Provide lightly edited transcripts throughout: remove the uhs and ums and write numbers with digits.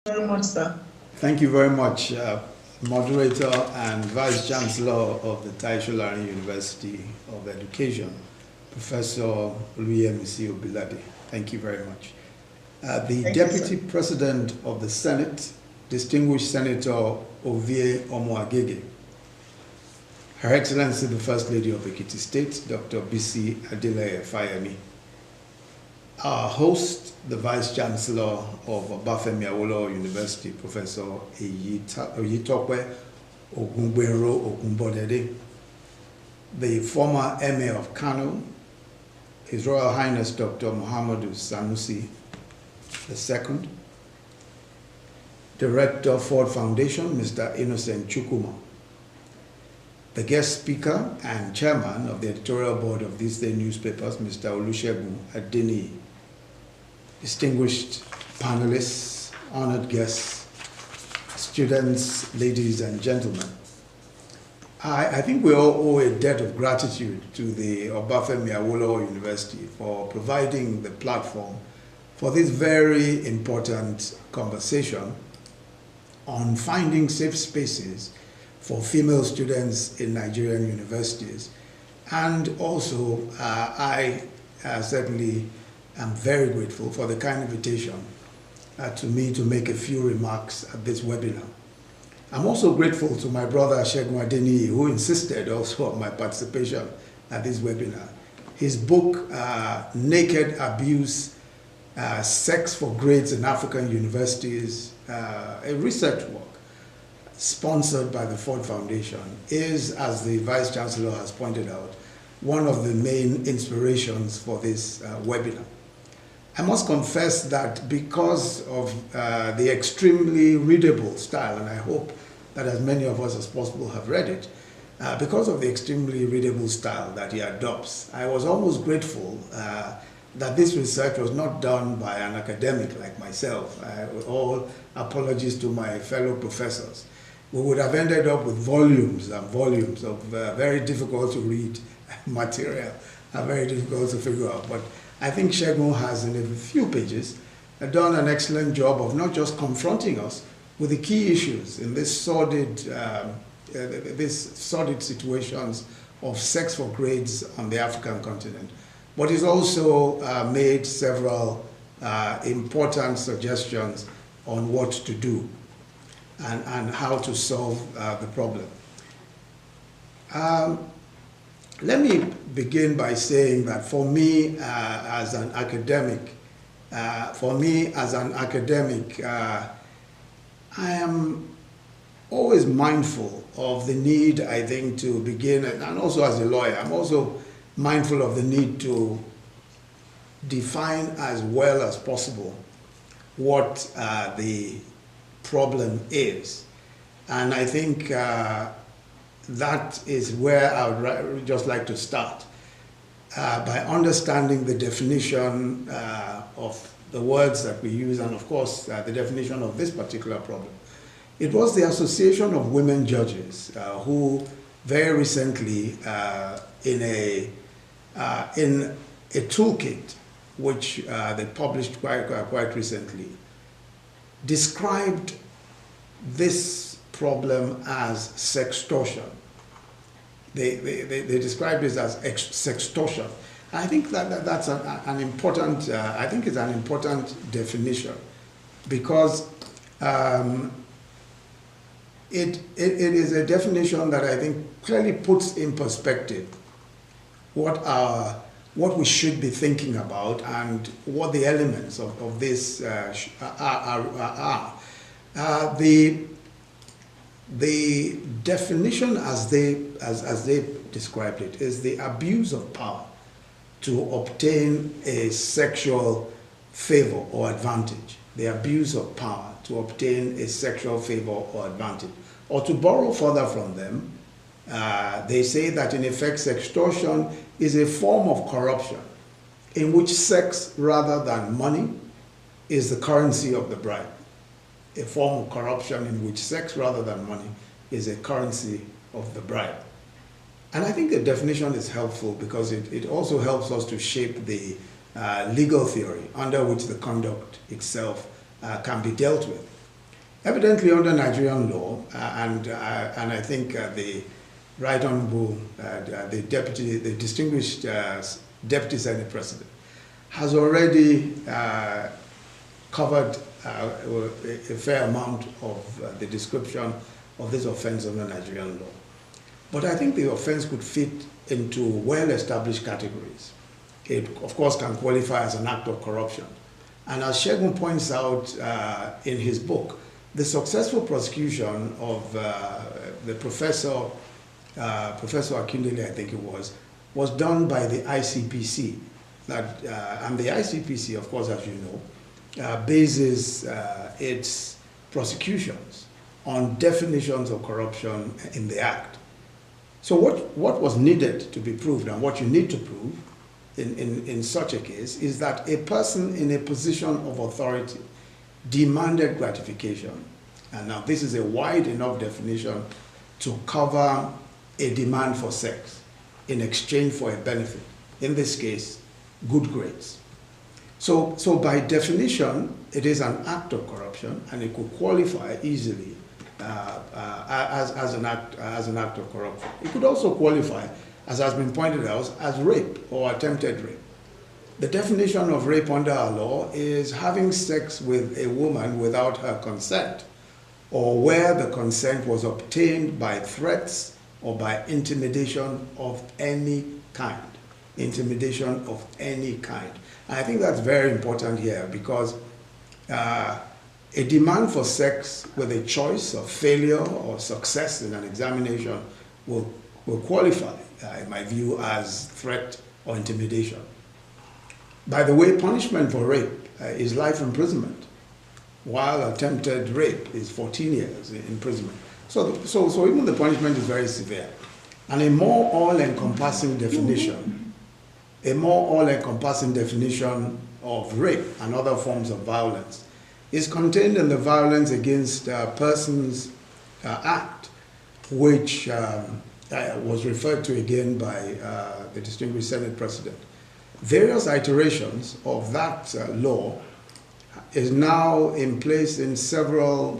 Very much, sir. Thank you very much, Moderator and Vice Chancellor of the Nigerian University of Education, Professor Yemi Obilade. Thank you very much. The Thank Deputy you, President of the Senate, Distinguished Senator Ovie Omoagege, Her Excellency the First Lady of Ekiti State, Dr. Bisi Adeleye Fayemi, our host, the Vice Chancellor of Obafemi Awolowo University, Professor Oyitokwe Ogungbero Ogunbodede, the former Emir of Kano, His Royal Highness Dr. Muhammadu Sanusi II, Director, Ford Foundation, Mr. Innocent Chukwuma, the guest speaker and chairman of the editorial board of these day newspapers, Mr. Olusegun Adeniyi, distinguished panelists, honored guests, students, ladies and gentlemen. I think we all owe a debt of gratitude to the Obafemi Awolowo University for providing the platform for this very important conversation on finding safe spaces for female students in Nigerian universities. And also, I certainly am very grateful for the kind invitation to me to make a few remarks at this webinar. I'm also grateful to my brother Segun Adeniyi, who insisted also on my participation at this webinar. His book, Naked Abuse, Sex for Grades in African Universities, a research work sponsored by the Ford Foundation, is, as the Vice Chancellor has pointed out, one of the main inspirations for this webinar. I must confess that because of the extremely readable style, and I hope that as many of us as possible have read it, because of the extremely readable style that he adopts, I was almost grateful that this research was not done by an academic like myself. With all apologies to my fellow professors, we would have ended up with volumes and volumes of very difficult to read material, very difficult to figure out. But I think Segun has, in a few pages, done an excellent job of not just confronting us with the key issues in this sordid situations of sex for grades on the African continent, but he's also made several important suggestions on what to do and how to solve the problem. Let me begin by saying that for me as an academic, I am always mindful of the need, I think, to begin, and also as a lawyer, I'm also mindful of the need to define as well as possible what the problem is. And I think that is where I would just like to start, by understanding the definition of the words that we use, and of course the definition of this particular problem. It was the Association of Women Judges who very recently, in a toolkit which they published quite recently, described this problem as sextortion. They described this as sextortion. I think that's an important, I think it's an important definition, because it is a definition that I think clearly puts in perspective what we should be thinking about and what the elements of this are. The definition as they described it is the abuse of power to obtain a sexual favor or advantage. The abuse of power to obtain a sexual favor or advantage. Or to borrow further from them, they say that in effect sextortion is a form of corruption in which sex rather than money is the currency of the bribe. A form of corruption in which sex rather than money is a currency of the bribe. And I think the definition is helpful because it also helps us to shape the legal theory under which the conduct itself can be dealt with. Evidently, under Nigerian law, and I think the Right Honorable, the distinguished Deputy Senate President, has already covered a fair amount of the description of this offense under Nigerian law. But I think the offense could fit into well-established categories. It, of course, can qualify as an act of corruption. And as Segun points out in his book, the successful prosecution of the Professor Akindele, I think it was done by the ICPC. And the ICPC, of course, as you know, bases its prosecutions on definitions of corruption in the Act. So what was needed to be proved, and what you need to prove in such a case, is that a person in a position of authority demanded gratification. And now this is a wide enough definition to cover a demand for sex in exchange for a benefit. In this case, good grades. So by definition, it is an act of corruption, and it could qualify easily as an act of corruption. It could also qualify, as has been pointed out, as rape or attempted rape. The definition of rape under our law is having sex with a woman without her consent, or where the consent was obtained by threats or by intimidation of any kind. Intimidation of any kind. And I think that's very important here, because a demand for sex with a choice of failure or success in an examination will qualify, in my view, as threat or intimidation. By the way, punishment for rape is life imprisonment, while attempted rape is 14 years imprisonment. So even the punishment is very severe. And a more all-encompassing definition of rape and other forms of violence is contained in the Violence Against Persons Act, which was referred to again by the distinguished Senate President. Various iterations of that law is now in place in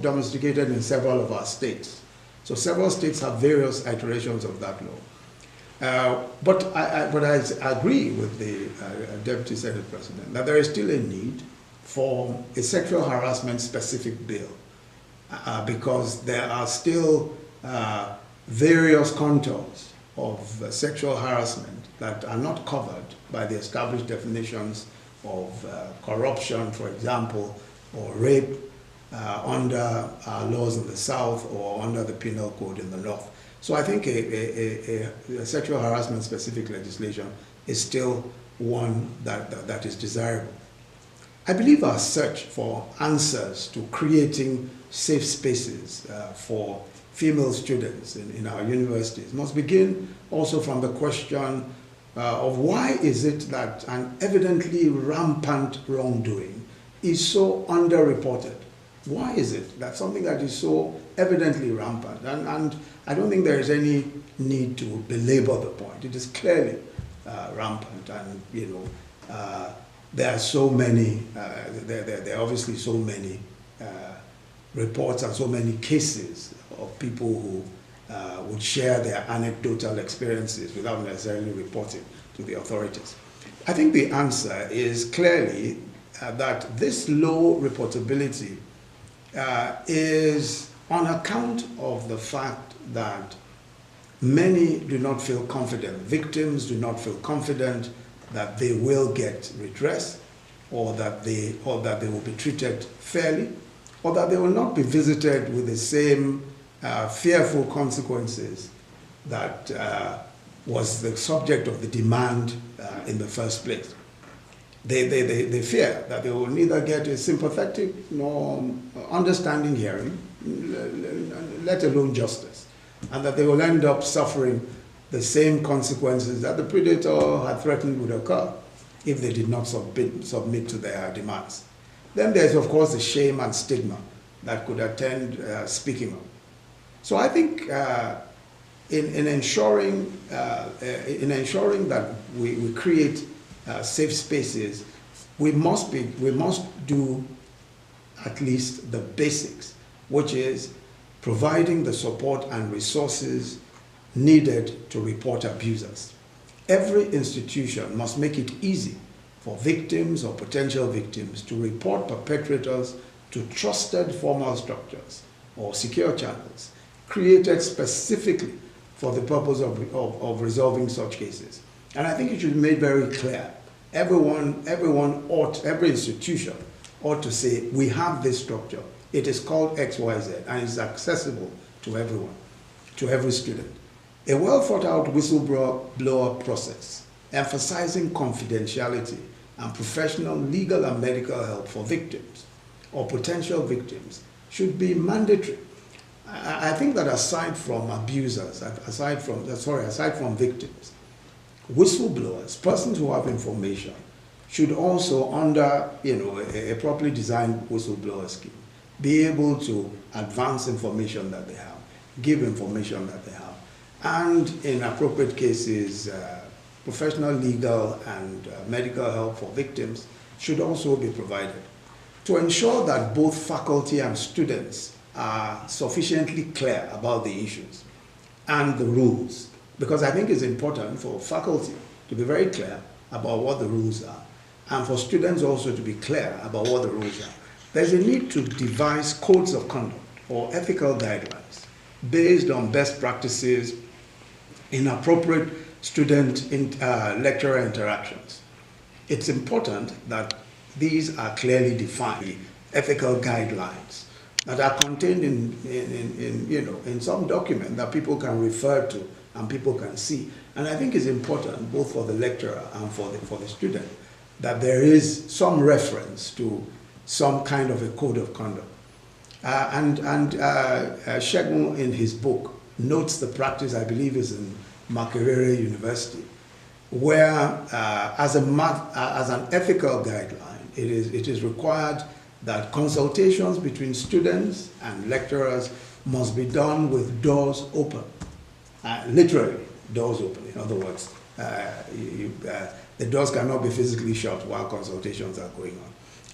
domesticated in several of our states. So several states have various iterations of that law. But I agree with the Deputy Senate President that there is still a need for a sexual harassment specific bill, because there are still various contours of sexual harassment that are not covered by the established definitions of corruption, for example, or rape under our laws in the South or under the Penal Code in the North. So I think a sexual harassment specific legislation is still one that is desirable. I believe our search for answers to creating safe spaces for female students in our universities must begin also from the question of why is it that an evidently rampant wrongdoing is so underreported? Why is it that something that is so evidently rampant, and I don't think there is any need to belabor the point. It is clearly rampant, and there are so many, there are obviously so many reports and so many cases of people who would share their anecdotal experiences without necessarily reporting to the authorities. I think the answer is clearly that this low reportability is on account of the fact that many do not feel confident, victims do not feel confident that they will get redress, or that they will be treated fairly, or that they will not be visited with the same fearful consequences that was the subject of the demand in the first place. They fear that they will neither get a sympathetic nor understanding hearing, let alone justice, and that they will end up suffering the same consequences that the predator had threatened would occur if they did not submit to their demands. Then there's, of course, the shame and stigma that could attend speaking up. So I think in ensuring that we create safe spaces, we must do at least the basics, which is providing the support and resources needed to report abusers. Every institution must make it easy for victims or potential victims to report perpetrators to trusted formal structures or secure channels created specifically for the purpose of resolving such cases. And I think it should be made very clear. Every institution ought to say, we have this structure. It is called XYZ and it's accessible to everyone, to every student. A well thought out whistleblower process emphasizing confidentiality and professional legal and medical help for victims or potential victims should be mandatory. I think that aside from abusers, aside from victims, whistleblowers, persons who have information, should also, under a properly designed whistleblower scheme, be able to advance information that they have, give information that they have, and in appropriate cases, professional legal and medical help for victims should also be provided to ensure that both faculty and students are sufficiently clear about the issues and the rules. Because I think it's important for faculty to be very clear about what the rules are, and for students also to be clear about what the rules are. There's a need to devise codes of conduct or ethical guidelines based on best practices in appropriate student-lecturer interactions. It's important that these are clearly defined, ethical guidelines that are contained in some document that people can refer to and people can see. And I think it's important, both for the lecturer and for the student, that there is some reference to some kind of a code of conduct. Segun, in his book, notes the practice, I believe is in Nigerian University, where as an ethical guideline, it is required that consultations between students and lecturers must be done with doors open. Literally, doors open. In other words, the doors cannot be physically shut while consultations are going on.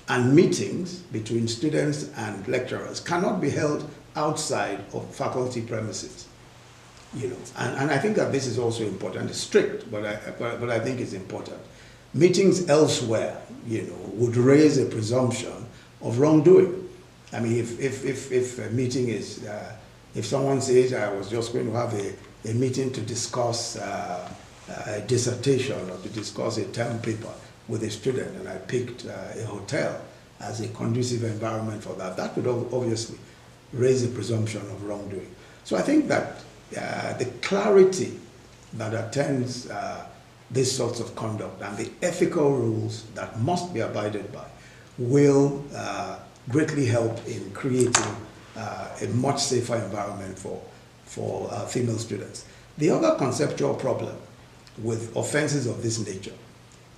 And meetings between students and lecturers cannot be held outside of faculty premises. And I think that this is also important. It's strict, but I think it's important. Meetings elsewhere, would raise a presumption of wrongdoing. I mean, if a meeting is, if someone says, I was just going to have a meeting to discuss a dissertation or to discuss a term paper with a student, and I picked a hotel as a conducive environment for that, that would obviously raise a presumption of wrongdoing. So I think that the clarity that attends these sorts of conduct and the ethical rules that must be abided by will greatly help in creating a much safer environment for female students. The other conceptual problem with offenses of this nature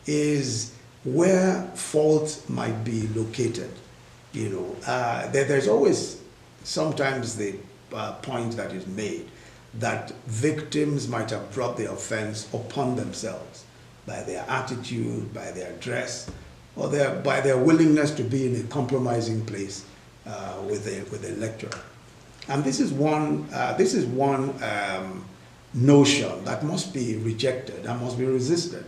is where fault might be located. There's always sometimes the point that is made that victims might have brought the offense upon themselves by their attitude, by their dress, or by their willingness to be in a compromising place with a lecturer. And this is one notion that must be rejected and must be resisted.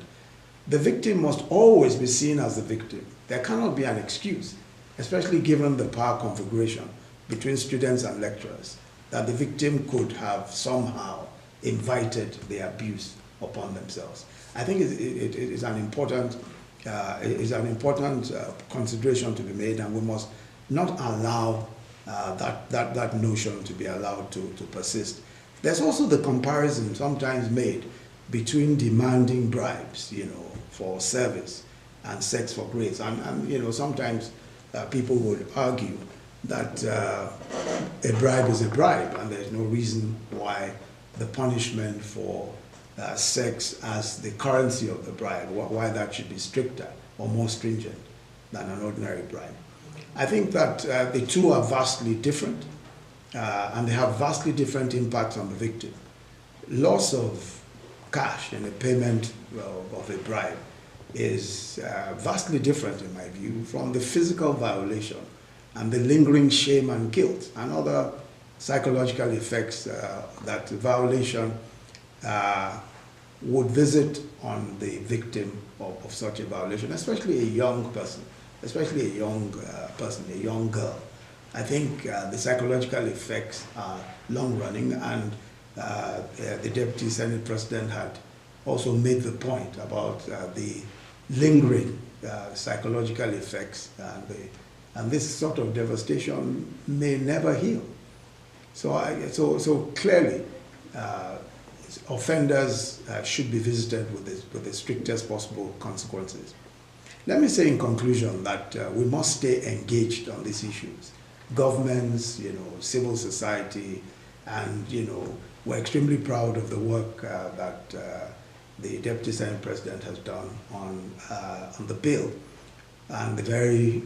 The victim must always be seen as the victim. There cannot be an excuse, especially given the power configuration between students and lecturers, that the victim could have somehow invited the abuse upon themselves. I think it is an important consideration to be made, and we must not allow that notion to be allowed to persist. There's also the comparison sometimes made between demanding bribes, for service and sex for grace. And sometimes people would argue that a bribe is a bribe, and there's no reason why the punishment for sex as the currency of the bribe, why that should be stricter or more stringent than an ordinary bribe. I think that the two are vastly different, and they have vastly different impacts on the victim. Loss of cash in a payment of a bribe is vastly different, in my view, from the physical violation and the lingering shame and guilt and other psychological effects that violation would visit on the victim of such a violation, especially a young person, a young girl. I think the psychological effects are long-running, and the Deputy Senate President had also made the point about the lingering psychological effects, and this sort of devastation may never heal. So clearly, offenders should be visited with the strictest possible consequences. Let me say in conclusion that we must stay engaged on these issues. Governments, civil society, and we're extremely proud of the work that the Deputy Senate President has done on the bill, and the very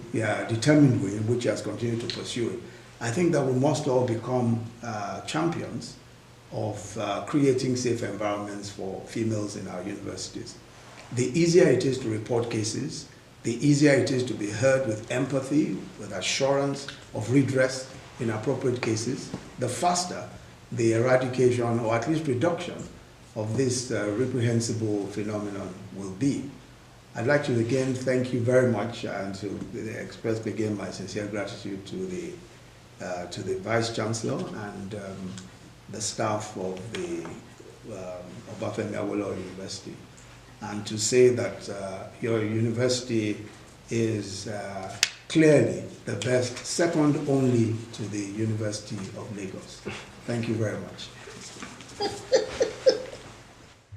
determined way in which he has continued to pursue it. I think that we must all become champions of creating safe environments for females in our universities. The easier it is to report cases, the easier it is to be heard with empathy, with assurance of redress in appropriate cases, the faster the eradication, or at least reduction, of this reprehensible phenomenon will be. I'd like to again thank you very much, and to express again my sincere gratitude to the Vice Chancellor and the staff of the Obafemi Awolowo University, and to say that your university is clearly the best, second only to the University of Lagos. Thank you very much.